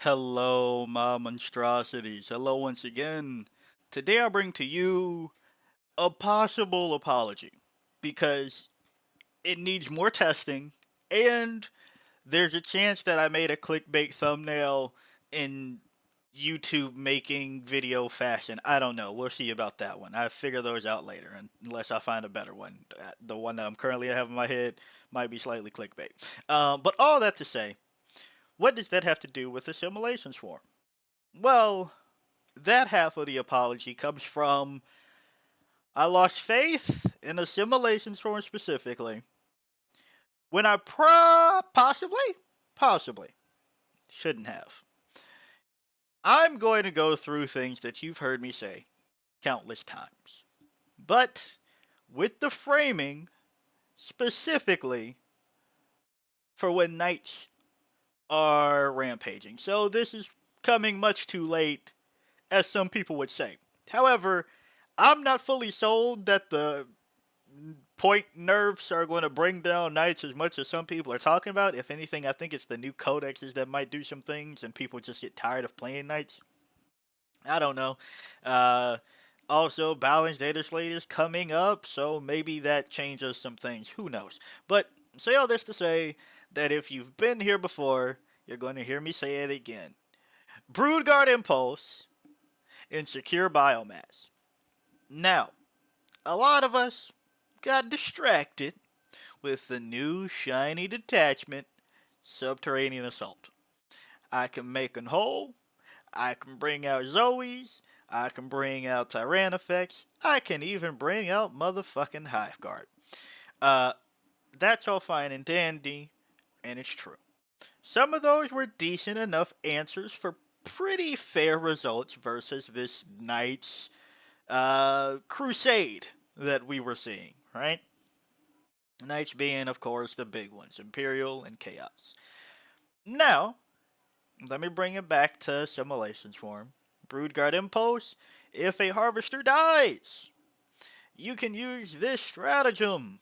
Hello, my monstrosities. Hello once again. Today I bring to you a possible apology because it needs more testing and there's a chance that I made a clickbait thumbnail in YouTube making video fashion. I don't know. We'll see about that one. I'll figure those out later unless I find a better one. The one that I'm currently have in my head might be slightly clickbait. But all that to say, what does that have to do with assimilation swarm? Well, that half of the apology comes from I lost faith in assimilation swarm specifically when I possibly shouldn't have. I'm going to go through things that you've heard me say countless times, but with the framing specifically for when knights are rampaging. So this is coming much too late, as some people would say. However, I'm not fully sold that the point nerfs are going to bring down knights as much as some people are talking about. If anything, I think it's the new codexes that might do some things and people just get tired of playing knights. I don't know. Uh, Also, Balanced Data Slate is coming up, so maybe that changes some things. Who knows? But say all this to say that if you've been here before, you're going to hear me say it again. Broodguard Impulse and Secure Biomass. Now, a lot of us got distracted with the new shiny detachment, Subterranean Assault. I can make an whole, I can bring out Zoes, I can bring out Tyranids, I can even bring out motherfucking Hiveguard. Uh, that's all fine and dandy, and it's true. Some of those were decent enough answers for pretty fair results versus this Knight's crusade that we were seeing, right? Knights being, of course, the big ones, Imperial and Chaos. Now, let me bring it back to Assimilation Swarm. Broodguard Impulse, if a Harvester dies, you can use this stratagem.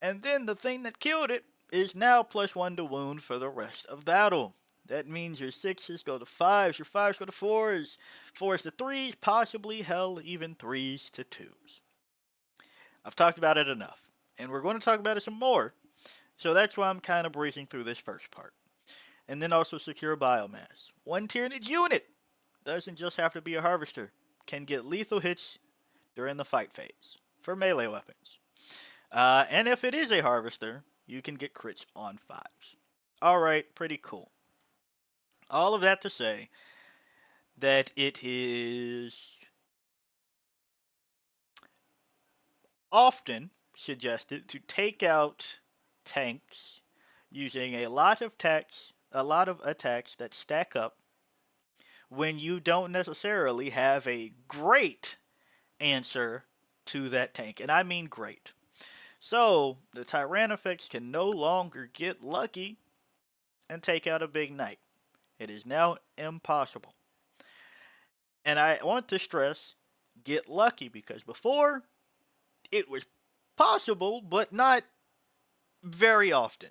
And then the thing that killed it is now +1 to wound for the rest of battle. That means your 6s go to 5s, your 5s go to 4s, 4s to 3s, possibly, hell, even 3s to 2s. I've talked about it enough, and we're going to talk about it some more, so that's why I'm kind of breezing through this first part. And then also Secure Biomass. One Tyranid unit doesn't just have to be a Harvester, can get lethal hits during the fight phase for melee weapons. And if it is a Harvester, you can get crits on 5s. Alright, pretty cool. All of that to say that it is often suggested to take out tanks using a lot of attacks that stack up when you don't necessarily have a great answer to that tank. And I mean great. So, the Tyranids can no longer get lucky and take out a big knight. It is now impossible. And I want to stress, get lucky, because before, it was possible, but not very often.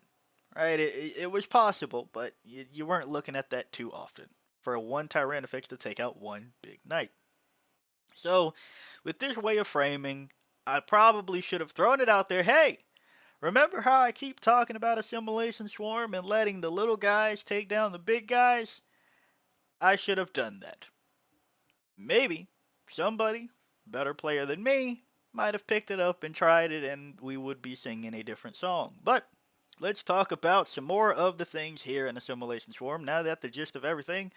Right? It was possible, but you weren't looking at that too often for one Tyranids to take out one big knight. So, with this way of framing, I probably should have thrown it out there. Hey, remember how I keep talking about Assimilation Swarm and letting the little guys take down the big guys? I should have done that. Maybe somebody, better player than me, might have picked it up and tried it and we would be singing a different song. But let's talk about some more of the things here in Assimilation Swarm now that the gist of everything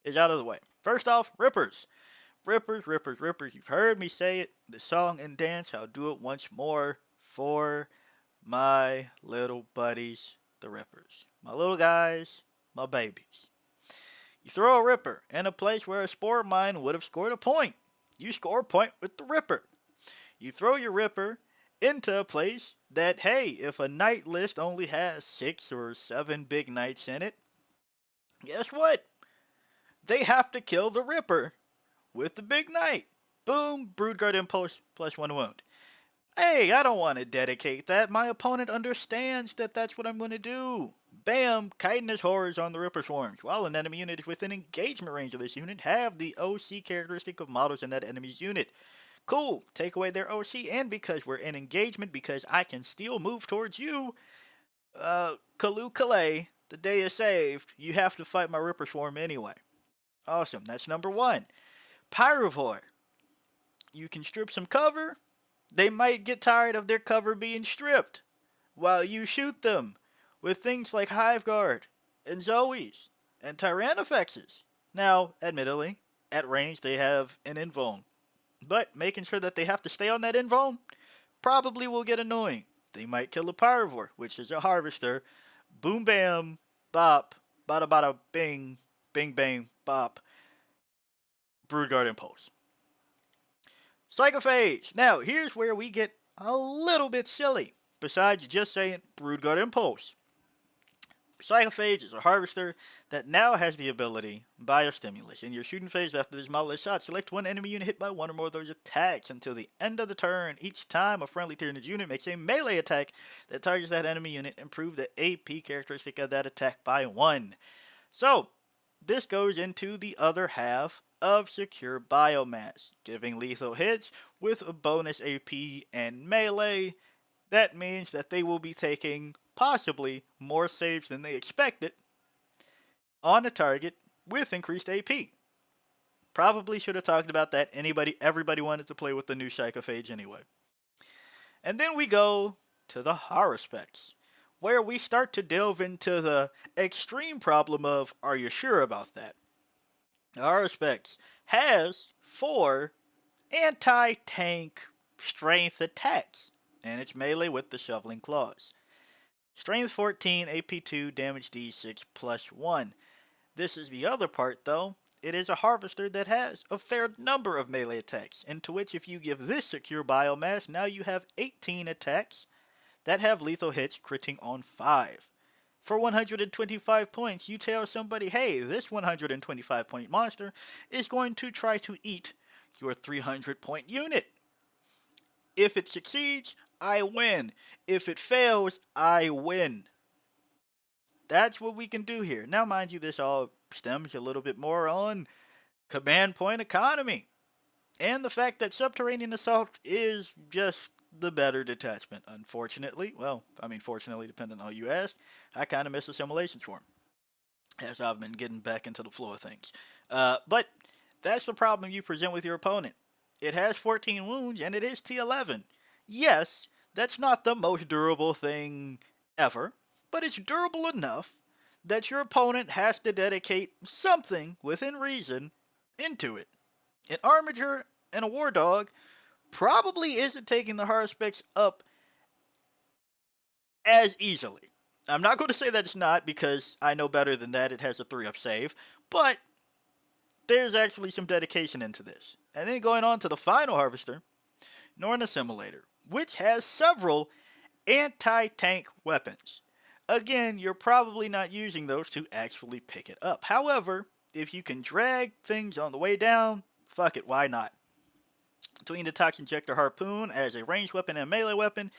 is out of the way. First off, Rippers. Rippers, Rippers, Rippers. You've heard me say it, the song and dance. I'll do it once more for my little buddies, the Rippers. My little guys, my babies. You throw a Ripper in a place where a Spore Mine would have scored a point. You score a point with the Ripper. You throw your Ripper into a place that, hey, if a knight list only has 6 or 7 big knights in it, guess what? They have to kill the Ripper with the big knight. Boom, Broodguard Impulse +1 wound. Hey, I don't want to dedicate that. My opponent understands that that's what I'm going to do. bam, chitinous horrors on the Ripper Swarms. While an enemy unit is within engagement range of this unit, have the OC characteristic of models in that enemy's unit. Cool, take away their OC, and because we're in engagement, because I can still move towards you, Kalu Kalay, the day is saved. You have to fight my Ripper Swarm anyway. Awesome, that's number one. Pyrovore. You can strip some cover. They might get tired of their cover being stripped while you shoot them with things like Hive Guard and Zoes and Tyranofexes. Now, admittedly, at range they have an invuln, but making sure that they have to stay on that invuln probably will get annoying. They might kill a Pyrovore, which is a harvester. Boom bam, bop, bada bada bing, bing bang, bop. Broodguard Impulse. Psychophage. Now, here's where we get a little bit silly, besides just saying Broodguard Impulse. Psychophage is a harvester that now has the ability Biostimulus. In your shooting phase after this model is shot, select one enemy unit hit by one or more of those attacks until the end of the turn. Each time a friendly Tyranid unit makes a melee attack that targets that enemy unit, improve the AP characteristic of that attack by 1. So, this goes into the other half of Secure Biomass, giving lethal hits with a bonus AP and melee. That means that they will be taking possibly more saves than they expected on a target with increased AP. Probably should have talked about that. Everybody wanted to play with the new Psychophage anyway. And then we go to the Haruspex, where we start to delve into the extreme problem of, are you sure about that? Haruspex has 4 anti-tank strength attacks, and it's melee with the Shoveling Claws. Strength 14, AP 2, damage D6 plus 1. This is the other part though. It is a harvester that has a fair number of melee attacks, into which if you give this Secure Biomass, now you have 18 attacks that have lethal hits critting on 5. For 125 points, you tell somebody, hey, this 125 point monster is going to try to eat your 300 point unit. If it succeeds, I win. If it fails, I win. That's what we can do here. Now, mind you, this all stems a little bit more on command point economy and the fact that Subterranean Assault is just the better detachment. Unfortunately, fortunately, depending on how you ask, I kind of miss Assimilation Swarm as I've been getting back into the flow of things. But that's the problem you present with your opponent. It has 14 wounds and it is T11. Yes, that's not the most durable thing ever, but it's durable enough that your opponent has to dedicate something within reason into it. An Armiger and a War Dog probably isn't taking the Haruspex up as easily. I'm not going to say that it's not, because I know better than that. It has a 3-up save, but there's actually some dedication into this. And then going on to the final harvester, Norn Assimilator, which has several anti-tank weapons. Again, you're probably not using those to actually pick it up. However, if you can drag things on the way down, fuck it, why not? Between the Tox Injector Harpoon as a ranged weapon and melee weapon,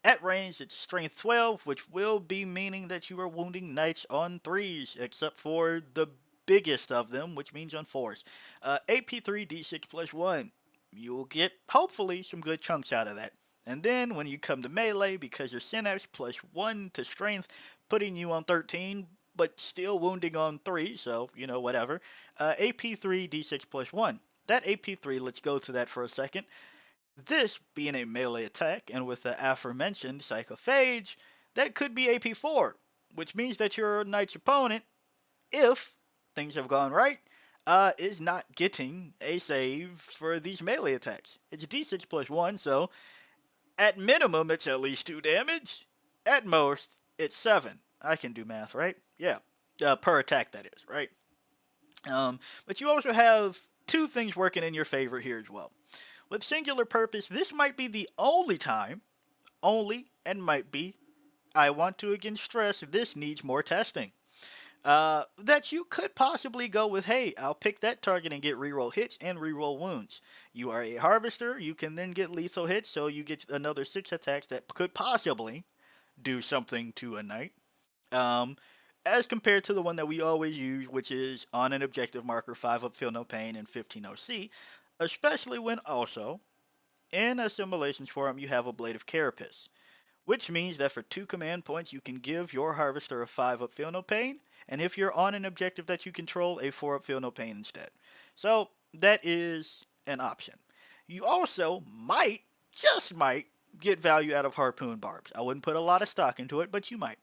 at range it's strength 12, which will be meaning that you are wounding knights on 3s, except for the biggest of them, which means on 4s. AP 3, D6 plus 1. You'll get, hopefully, some good chunks out of that. And then, when you come to melee, because your Synapse plus 1 to strength, putting you on 13, but still wounding on 3, so, whatever. AP 3, D6 plus 1. That AP 3, let's go to that for a second. This being a melee attack, and with the aforementioned Psychophage, that could be AP 4, which means that your knight's opponent, if things have gone right, is not getting a save for these melee attacks. It's D6 plus 1, so at minimum it's at least 2 damage. At most, it's 7. I can do math, right? Yeah. Per attack, that is, right? But you also have 2 things working in your favor here as well. With Singular Purpose, this might be the only time, and might be, I want to again stress, this needs more testing. That you could possibly go with, hey, I'll pick that target and get reroll hits and reroll wounds. You are a harvester, you can then get lethal hits, so you get another 6 attacks that could possibly do something to a knight. as compared to the one that we always use, which is on an objective marker, 5 up, feel no pain, and 15 OC, especially when also in Assimilation's form you have a Blade of Carapace, which means that for 2 command points you can give your Harvester a 5 up, feel no pain, and if you're on an objective that you control, a 4 up, feel no pain instead. So that is an option. You also might, just might, get value out of Harpoon Barbs. I wouldn't put a lot of stock into it, but you might.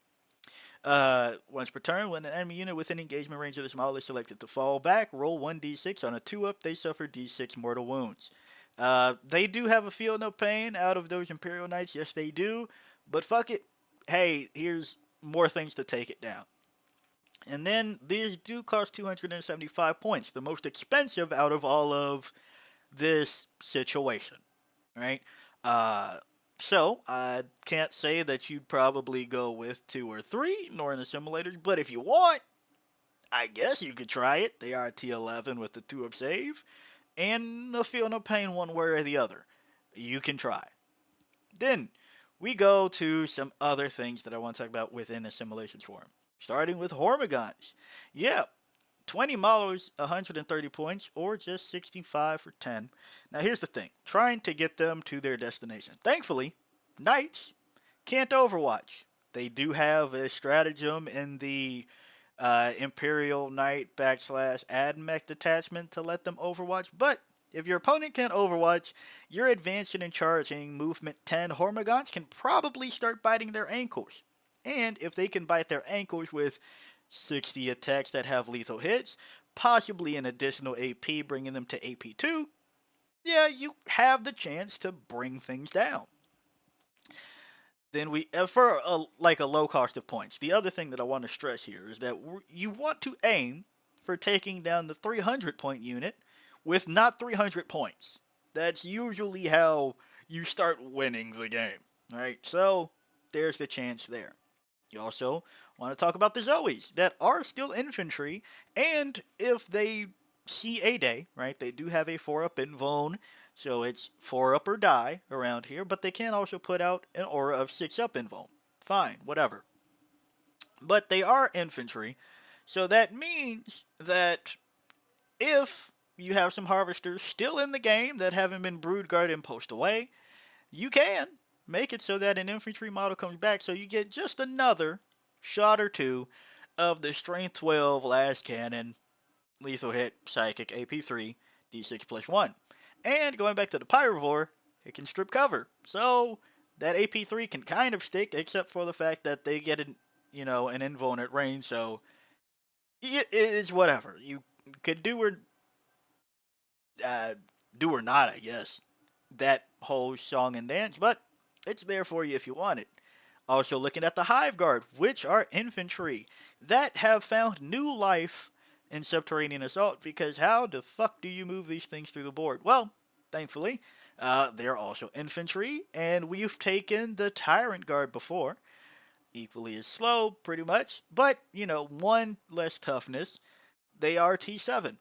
Once per turn, when an enemy unit within engagement range of this model is selected to fall back, roll 1d6. On a 2-up, they suffer d6 mortal wounds. They do have a feel no pain out of those Imperial Knights, yes they do, but fuck it. Hey, here's more things to take it down. And then these do cost 275 points, the most expensive out of all of this situation, right? Uh, so I can't say that you'd probably go with 2 or 3 Norn Assimilators, but if you want, I guess you could try it. They are T11 with the 2-up save, and a feel no pain one way or the other. You can try. Then we go to some other things that I want to talk about within Assimilation Swarm. Starting with Hormigons. Yeah, 20 Maulers, 130 points, or just 65 for 10. Now here's the thing, trying to get them to their destination. Thankfully, Knights can't Overwatch. They do have a stratagem in the Imperial Knight / AdMech detachment to let them Overwatch, but if your opponent can't Overwatch, your advancing and charging movement 10 Hormigons can probably start biting their ankles. And if they can bite their ankles with 60 attacks that have lethal hits, possibly an additional AP bringing them to AP2, yeah, you have the chance to bring things down. Then we, for like a low cost of points, the other thing that I want to stress here is that you want to aim for taking down the 300 point unit with not 300 points. That's usually how you start winning the game, right? So there's the chance there. You also want to talk about the Zoes that are still infantry, and if they see a day, right, they do have a 4-up invuln, so it's 4-up or die around here, but they can also put out an aura of 6-up invuln. Fine, whatever. But they are infantry, so that means that if you have some harvesters still in the game that haven't been broodguard imposed away, you can make it so that an infantry model comes back, so you get just another shot or two of the strength 12 last cannon lethal hit psychic AP3 d6 plus 1. And going back to the Pyrovore, it can strip cover, so that AP3 can kind of stick, except for the fact that they get an invuln at range, so it's whatever. You could do or not, I guess, that whole song and dance, but it's there for you if you want it. Also looking at the Hive Guard, which are infantry that have found new life in Subterranean Assault, because how the fuck do you move these things through the board? Well, thankfully, they're also infantry, and we've taken the Tyrant Guard before. Equally as slow, pretty much, but, one less toughness. They are T7.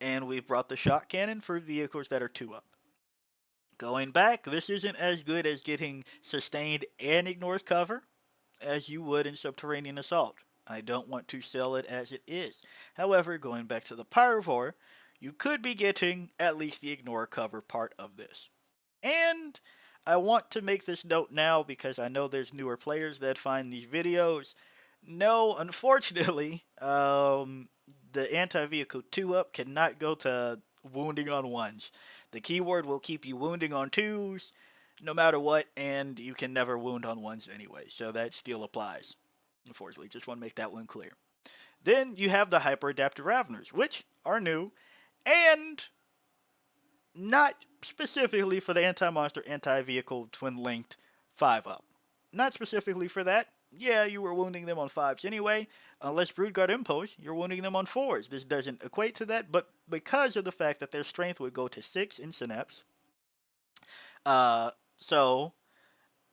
And we've brought the shot cannon for vehicles that are 2-up. Going back, this isn't as good as getting sustained and ignores cover as you would in Subterranean Assault. I don't want to sell it as it is. However, going back to the Pyrovore, you could be getting at least the ignore cover part of this. And I want to make this note now because I know there's newer players that find these videos. No, unfortunately, the anti-vehicle 2-up cannot go to wounding on 1s. The keyword will keep you wounding on 2s no matter what, and you can never wound on 1s anyway, so that still applies. Unfortunately, just want to make that one clear. Then you have the hyper-adaptive Raveners, which are new, and not specifically for the anti-monster, anti-vehicle, twin-linked 5-up. Not specifically for that. Yeah, you were wounding them on 5s anyway. Unless Broodguard Impulse, you're wounding them on 4s. This doesn't equate to that, but because of the fact that their strength would go to 6 in Synapse, so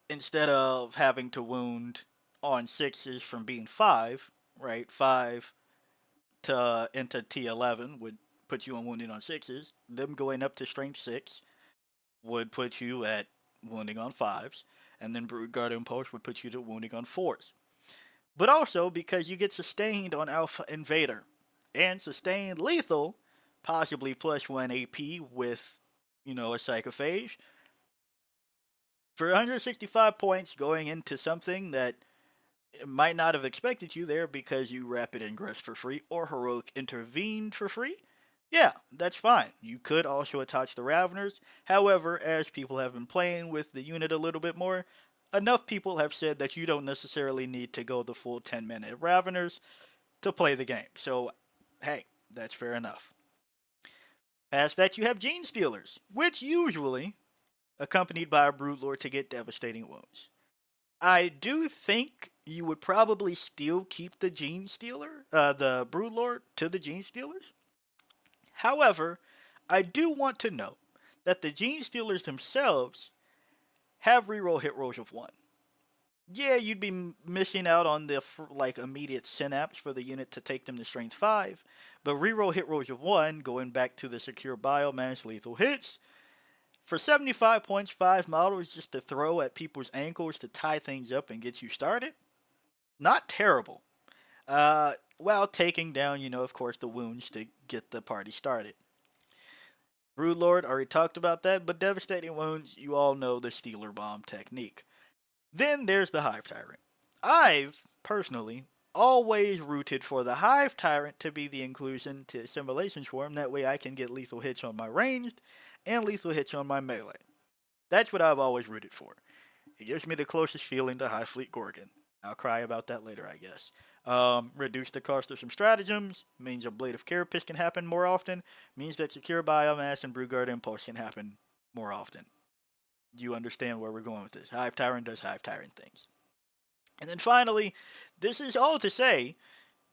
instead of having to wound on 6s from being 5, right, 5 to into T11 would put you on wounding on 6s. Them going up to strength 6 would put you at wounding on 5s, and then Broodguard Impulse would put you to wounding on 4s. but also because you get sustained on Alpha Invader and sustained lethal, possibly plus 1 AP with, a Psychophage. For 165 points going into something that might not have expected you there because you rapid ingress for free or heroic intervened for free, yeah, that's fine. You could also attach the Raveners. However, as people have been playing with the unit a little bit more, enough people have said that you don't necessarily need to go the full 10-minute Raveners to play the game. So, hey, that's fair enough. Past that, you have Gene Stealers, which usually accompanied by a Broodlord to get devastating wounds. I do think you would probably still keep the Gene Stealer, the Broodlord, to the Gene Stealers. However, I do want to note that the Gene Stealers themselves have reroll hit rolls of 1. Yeah, you'd be missing out on the immediate synapse for the unit to take them to strength 5, but reroll hit rolls of 1, going back to the secure biomass lethal hits, for 75 points, 5 models just to throw at people's ankles to tie things up and get you started. Not terrible. While taking down, of course, the wounds to get the party started. Broodlord, already talked about that, but devastating wounds, you all know the Stealer Bomb technique. Then there's the Hive Tyrant. I've, personally, always rooted for the Hive Tyrant to be the inclusion to Assimilation Swarm, that way I can get lethal hits on my ranged and lethal hits on my melee. That's what I've always rooted for. It gives me the closest feeling to High Fleet Gorgon. I'll cry about that later, I guess. Reduce the cost of some stratagems, means a Blade of Carapace can happen more often, means that Secure Biomass and Brewguard Impulse can happen more often. You understand where we're going with this. Hive Tyrant does Hive Tyrant things. And then finally, this is all to say,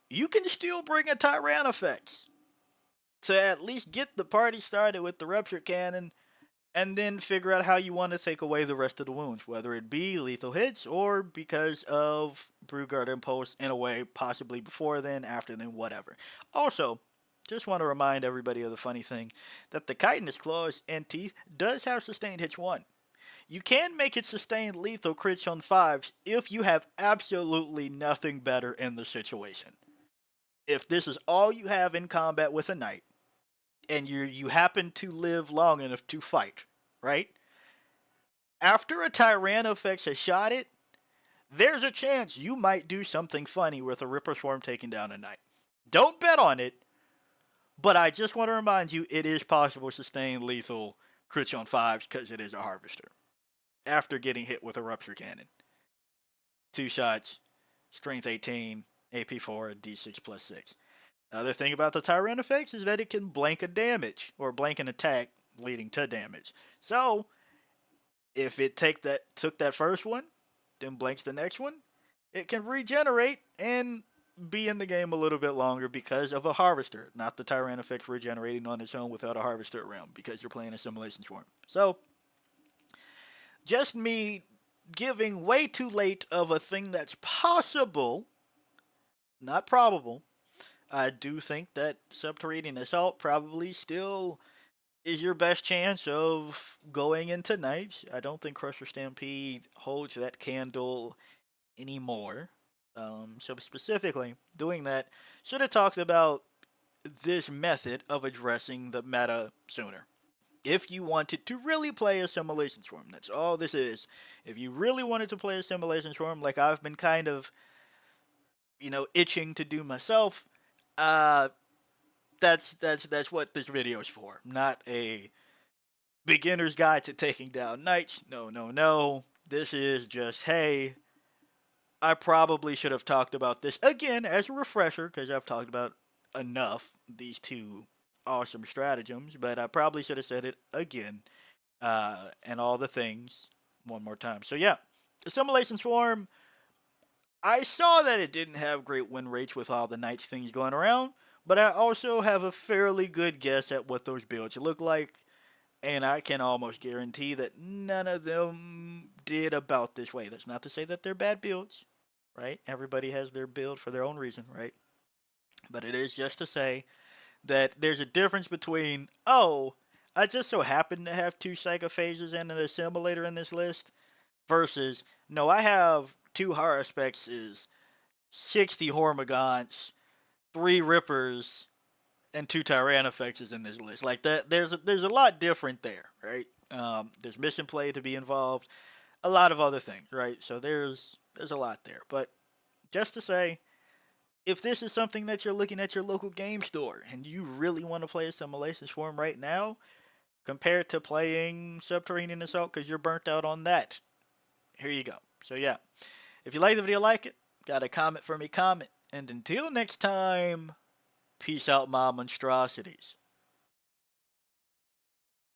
you can still bring a Tyrannofex to at least get the party started with the Rupture Cannon, and then figure out how you want to take away the rest of the wounds, whether it be lethal hits or because of Brewguard Impulse in a way, possibly before then, after then, whatever. Also, just want to remind everybody of the funny thing that the Chitinous Claws and Teeth does have sustained hits 1. You can make it sustained lethal crits on 5s if you have absolutely nothing better in the situation. If this is all you have in combat with a knight, and you happen to live long enough to fight, right? After a Tyrannofex has shot it, there's a chance you might do something funny with a Ripper Swarm taking down a knight. Don't bet on it, but I just want to remind you it is possible to sustain lethal crits on 5s because it is a Harvester. After getting hit with a Rupture Cannon. 2 shots, strength 18, AP4, D6 plus 6. Another thing about the Tyrannofex is that it can blank a damage, or blank an attack, leading to damage. So, if it took that first one, then blanks the next one, it can regenerate and be in the game a little bit longer because of a Harvester, not the Tyrannofex regenerating on its own without a Harvester around, because you're playing Assimilation Swarm. So, just me giving way too late of a thing that's possible, not probable. I do think that Subterranean Assault probably still is your best chance of going into Knights. I don't think Crusher Stampede holds that candle anymore. So specifically, doing that, should have talked about this method of addressing the meta sooner. If you wanted to really play Assimilation Swarm, that's all this is. If you really wanted to play Assimilation Swarm, like I've been kind of, itching to do myself, uh, that's what this video is for. Not a beginner's guide to taking down knights. No, no, no. This is just, hey, I probably should have talked about this again as a refresher, because I've talked about enough these two awesome stratagems, but I probably should have said it again, and all the things one more time. So yeah, Assimilation Swarm, I saw that it didn't have great win rates with all the knights things going around, but I also have a fairly good guess at what those builds look like, and I can almost guarantee that none of them did about this way. That's not to say that they're bad builds, right? Everybody has their build for their own reason, right? But it is just to say that there's a difference between, oh, I just so happen to have 2 Psychophages and an Assimilator in this list, versus, no, I have 2 Haruspexes 60 Hormagaunts, 3 Rippers, and 2 Tyrannofexes in this list. Like that, there's a lot different there, right? There's mission play to be involved, a lot of other things, right? So there's a lot there. But just to say, if this is something that you're looking at your local game store and you really want to play Assimilation Swarm right now, compared to playing Subterranean Assault because you're burnt out on that, here you go. So yeah, if you like the video, like it. Got a comment for me, comment. And until next time, peace out, my monstrosities.